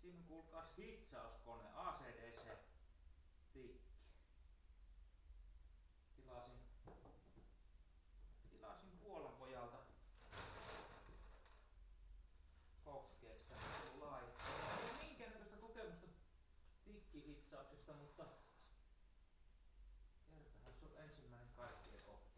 Siinä on kuulkaas hitsauskone ACDC tikki. Tilasin Puolan pojalta kokeeksi tämmösen laitteen. Ei ole minkäännäköistä kokemusta tikkihitsauksesta, mutta kertahan se on ensimmäinen kaikkien kokeilu.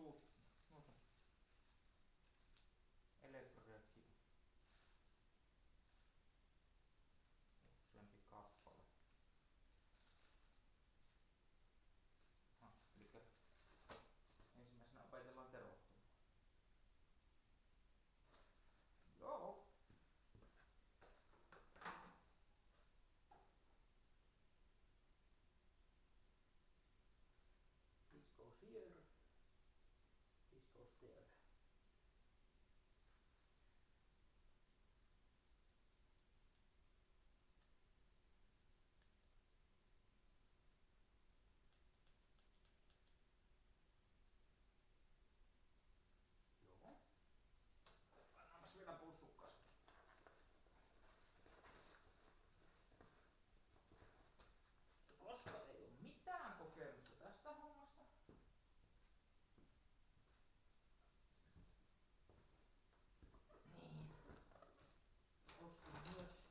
noita elektroreakio. Useampi kappale. Elikkä ensimmäisenä opetellaan teroittamaan. Joo. This goes here. This goes there. Joo. Pannaanpas vielä pussukkaas. Koska ei oo mitään kokemusta tästä hommasta. Niin. Ostin myös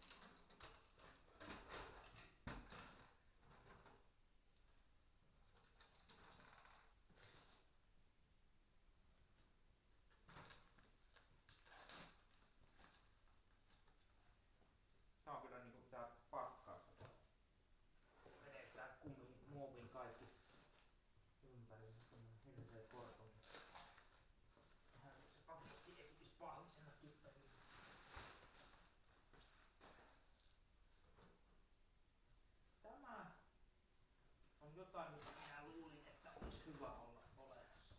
tää on kyllä niinku tää pakkaus. Vedetään muovin kaikki ympäriinsä tämmönen hirveä korko. Vähän kun se paketti ehtis pahvisena kippeliin. Tämä on jotain, mitä minä luulin, että olisi hyvä olla olemassa.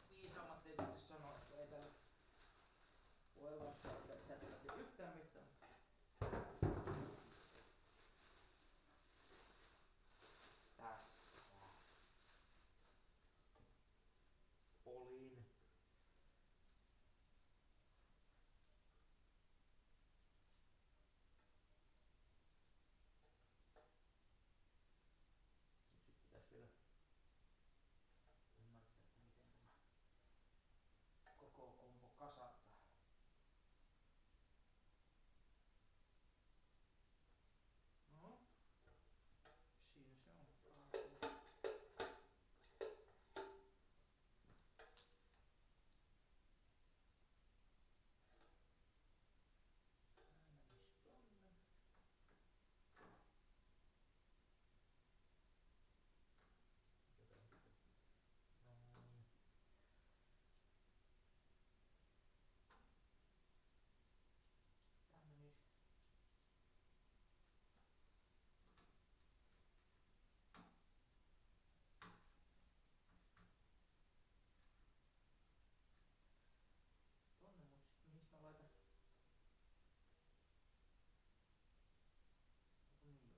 Viisaammat tietysti sanoo, että ei tällä voi laittaa säteellä yhtään mitään. Tässä. Polin. Nyt pitäis vielä ymmärtää, että miten tämä koko kompo kasataan. No. Siinä se on. Tonne, mut sit mihin mä laitan? Niin joo.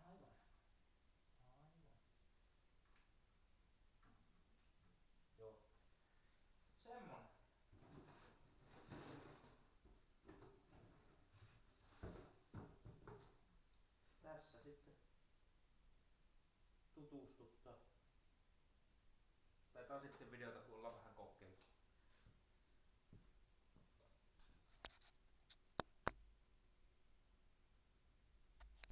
Aivan. Aivan. Joo. Semmonen. Tässä sitten tutustuttaa. Taitaa sitten videota kuulla vähän